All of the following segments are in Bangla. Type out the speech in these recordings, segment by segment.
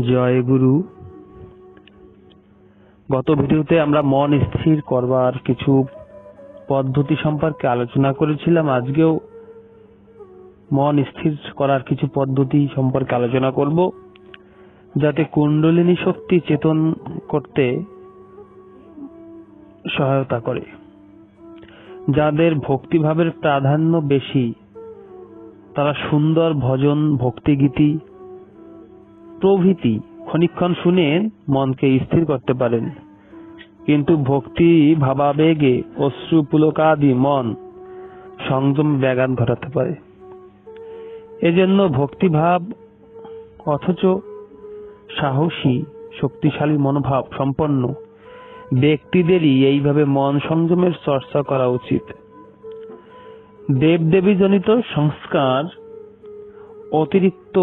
জয় গুরু। গত ভিডিওতে আমরা মন স্থির করবার কিছু পদ্ধতি সম্পর্কে আলোচনা করেছিলাম। আজকেও মন স্থির করার কিছু পদ্ধতি সম্পর্কে আলোচনা করব, যাতে কুণ্ডলিনী শক্তি চেতন করতে সহায়তা করে। যাদের ভক্তিভাবের প্রাধান্য বেশি তারা সুন্দর ভজন, ভক্তিগীতি প্রভৃতি ক্ষণিকক্ষণ শুনে মনকে স্থির করতে পারেন, কিন্তু ভক্তি ভাবাবেগে অশ্রু পুলকাদি মন সংযম ব্যাঘাত ঘটাতে পারে। এজন্য ভক্তিভাব অথচ সাহসী শক্তিশালী মনোভাব সম্পন্ন ব্যক্তিদেরই এইভাবে মন সংযমের চর্চা করা উচিত। দেবদেবী জনিত সংস্কার অতিরিক্ত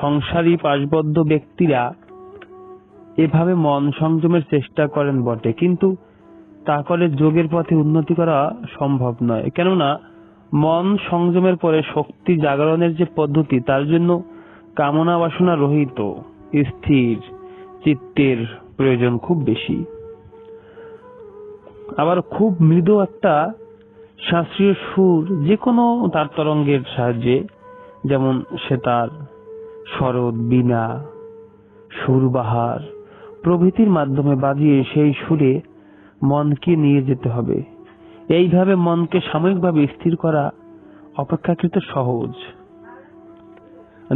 সংসারী পাশবদ্ধ ব্যক্তিরা এভাবে মন সংযমের চেষ্টা করেন বটে, কিন্তু তা করে যোগের পথে উন্নতি করা সম্ভব নয়। কেননা মন সংযমের পরে শক্তি জাগরণের যে পদ্ধতি, তার জন্য কামনা বাসনা রহিত স্থির চিত্তের প্রয়োজন খুব বেশি। আবার খুব মৃদু একটা শাস্ত্রীয় সুর যে কোনো তার তরঙ্গের সাহায্যে, যেমন সেতার, সরোদ, বীণা, সুরবাহার প্রভৃতির মাধ্যমে বাজিয়ে সেই সুরে মনকে নিয়ে যেতে হবে। এইভাবে মনকে সাময়িকভাবে স্থির করা অপেক্ষাকৃত সহজ।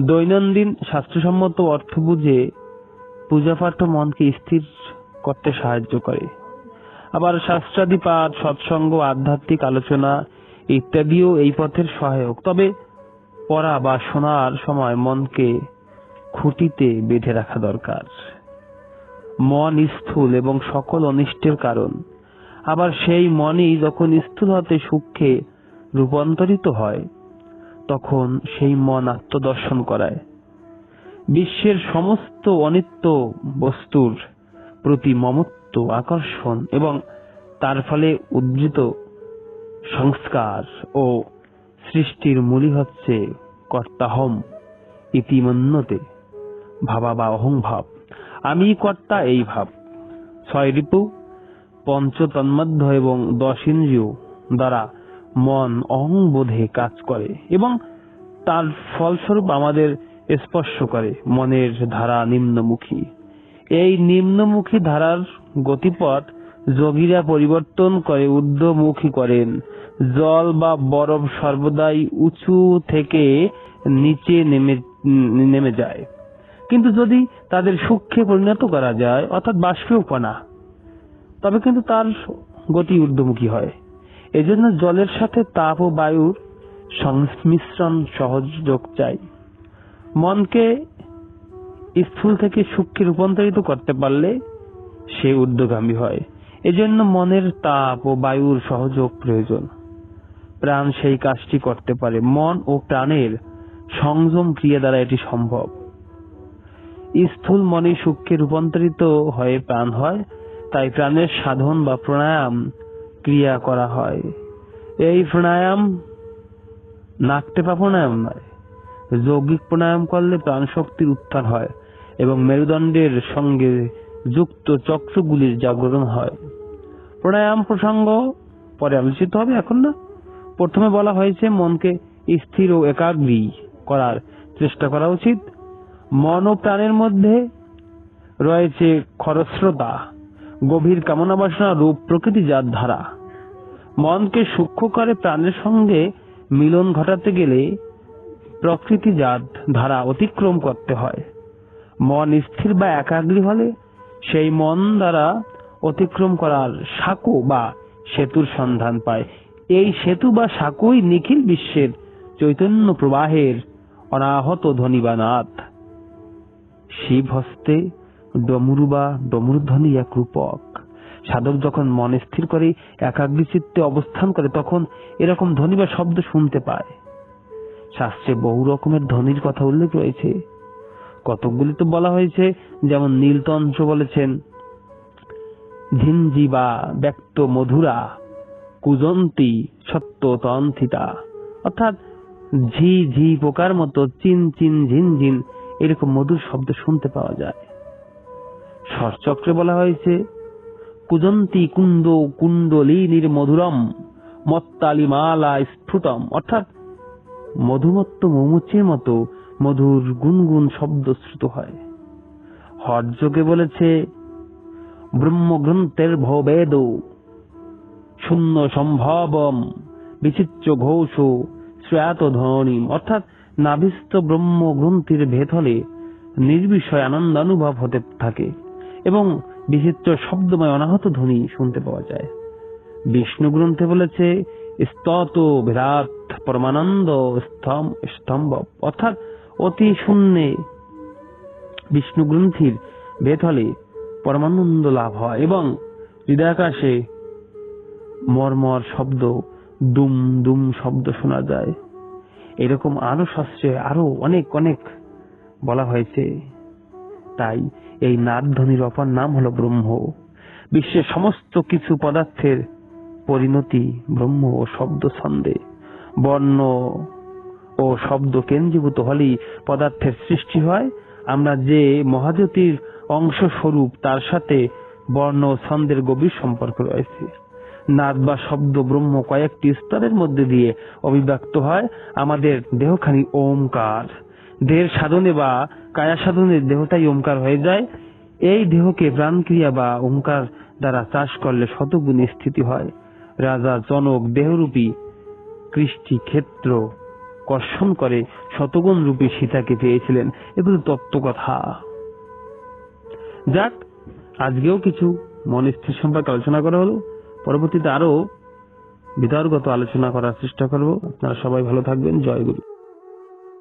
দৈনন্দিন শাস্ত্রসম্মত অর্থ বুঝে পূজাপাঠ মনকে স্থির করতে সাহায্য করে। আবার শাস্ত্রাদি পাঠ, সৎসঙ্গ, আধ্যাত্মিক আলোচনা ইত্যাদিও এই পথের সহায়ক। তবে পড়া বা শোনার সময় মনকে খুঁটিতে বেঁধে রাখা দরকার। মন স্থূল এবং সকল অনিষ্টের কারণ। আবার সেই মনই যখন স্থূল হতে সূক্ষ্মে রূপান্তরিত হয়, তখন সেই মন আত্মদর্শন করায়। বিশ্বের সমস্ত অনিত্য বস্তুর প্রতি মমত্ব, আকর্ষণ এবং তার ফলে উদ্ভূত সংস্কার ও সৃষ্টির মূলই হচ্ছে কর্তাহম ইতি মন্যতে ভাবা বা অহংভাব। আমি কর্তা, এই ভাব। 6 রিপু, পঞ্চ তন্মধ্য এবং 10 ইন্দ্রিয় দ্বারা মন অহংবোধে কাজ করে এবং তার ফলস্বরূপ আমাদের স্পর্শ করে। মনের ধারা নিম্নমুখী। এই নিম্নমুখী ধারার গতিপথ যোগীরা পরিবর্তন করে ঊর্ধ্বমুখী করেন। জল বা বরফ সর্বদাই উঁচু থেকে নিচে নেমে যায়, কিন্তু যদি তাদের সূক্ষ্মে পরিণত করা যায়, অর্থাৎ বাষ্পীয় কণা, তবে কিন্তু তার গতি ঊর্ধ্বমুখী হয়। এজন্য জলের সাথে তাপ ও বায়ুর সংমিশ্রণ সহযোগ চাই। মনকে স্থূল থেকে সূক্ষ্মে রূপান্তরিত করতে পারলে সে ঊর্ধ্বগামী হয়। এজন্য মনের তাপ ও বায়ুর সহযোগ প্রয়োজন। প্রাণ সেই কাজটি করতে পারে। মন ও প্রাণের সংযম ক্রিয়া দ্বারা এটি সম্ভব। স্থূল মনে সূক্ষ্মে রূপান্তরিত হয়ে প্রাণ হয়, তাই প্রাণের সাধন বা প্রাণায়াম ক্রিয়া করা হয়। এই প্রাণায়াম নাকটেপা প্রাণায়াম নয়। যৌগিক প্রাণায়াম করলে প্রাণ শক্তির উত্থান হয় এবং মেরুদণ্ডের সঙ্গে যুক্ত চক্রগুলির জাগরণ হয়। প্রাণায়াম প্রসঙ্গ পরে আলোচিত হবে, এখন না। প্রথমে বলা হয়েছে মনকে স্থির ও একাগ্রী করার চেষ্টা করা উচিত। মন ও প্রাণের মধ্যে রয়েছে খরস্রোতা, গভীর কামনা বাসনা রূপ প্রকৃতিজাত ধারা। মনকে সূক্ষ্ম করে প্রাণের সঙ্গে মিলন ঘটাতে গেলে প্রকৃতিজাত ধারা অতিক্রম করতে হয়। মন স্থির বা একাগ্রী হলে সেই মন দ্বারা অতিক্রম করার সাঁকো বা সেতুর সন্ধান পায়। এই সেতু বা সাঁকোই নিখিল বিশ্বের চৈতন্য প্রবাহের অনাহত ধ্বনি বা নাদ। শিব হস্তে ডমরু বা ডমরুধ্বনি এক রূপক। সাধক যখন মন স্থির করে একাগ্রী চিত্তে অবস্থান করে, তখন এরকম ধ্বনি বা শব্দ শুনতে পায়। শাস্ত্রে বহু রকমের ধ্বনির কথা উল্লেখ রয়েছে। কতকগুলি তো বলা হয়েছে, যেমন নীলতন্ত্র বলেছেন, ঝিঞ্জি বা ব্যক্ত মধুরা কুজন্তী সত্য তন্থিতা, অর্থাৎ ঝি ঝি পোকার মতো চিন চিন ঝিন ঝিন এরকম মধুর শব্দ শুনতে পাওয়া যায়। স্বরচক্রে বলা হয়েছে কুজন্তী কুন্দ কুণ্ডলিনীর মধুরম মত্তালিমালা স্ফুটম, অর্থাৎ মধুমত্ত মৌমুচির মতো মধুর গুনগুন শব্দ শ্রুত হয়। হঠযোগে বলেছে ব্রহ্মগ্রন্থের ভবেদ শূন্য সম্ভবম বিচিত্র ঘোষ শ্রেয়াত ধ্বনিম, অর্থাৎ নাভিস্থ ব্রহ্মগ্রন্থির ভেদ হলে নির্বিষয় আনন্দানুভব হতে থাকে এবং বিচিত্র শব্দময় অনাহত ধ্বনি শুনতে পাওয়া যায়। বিষ্ণু গ্রন্থে বলেছে স্তত বিরাট পরমানন্দ স্তম্ভ, অর্থাৎ অতি শূন্যে বিষ্ণু গ্রন্থির ভেদ হলে পরমানন্দ লাভ হয় এবং হৃদয়াকাশে মর্মর শব্দ দুম দুম শব্দ শোনা যায়। এরকম আরো শাস্ত্রে আরো অনেক অনেক বলা হয়েছে। তাই এই নাদধ্বনির অপর নাম হলো ব্রহ্ম। বিশ্বের সমস্ত কিছু পদার্থের পরিণতি ব্রহ্ম ও শব্দ ছন্দে। বর্ণ ও শব্দ কেন্দ্রীভূত হলেই পদার্থের সৃষ্টি হয়। আমরা যে মহাজ্যোতির অংশ স্বরূপ তার সাথে বর্ণ ও ছন্দের গভীর সম্পর্ক রয়েছে। নাদ বা শব্দ ব্রহ্ম কয়েকটি স্তরের মধ্যে দিয়ে অভিব্যক্ত হয়। আমাদের দেহখানি ওমকার, দেহের সাধনে বা কায়া সাধনে দেহটাই ওমকার হয়ে যায়। এই দেহকে প্রাণক্রিয়া বা ওমকার দ্বারা চাষ করলে শতগুণে স্থিতি হয়। রাজা জনক দেহরূপী কৃষ্টি ক্ষেত্র কর্ষণ করে শতগুণ রূপী সীতাকে পেয়েছিলেন। এগুলো তত্ত্বকথা। যাক, আজকেও কিছু মন স্থির সম্পর্কে আলোচনা করা হলো। পরবর্তীতে আরো বিতর্কগত আলোচনা করার চেষ্টা করব। আপনারা সবাই ভালো থাকবেন। জয় গুরু।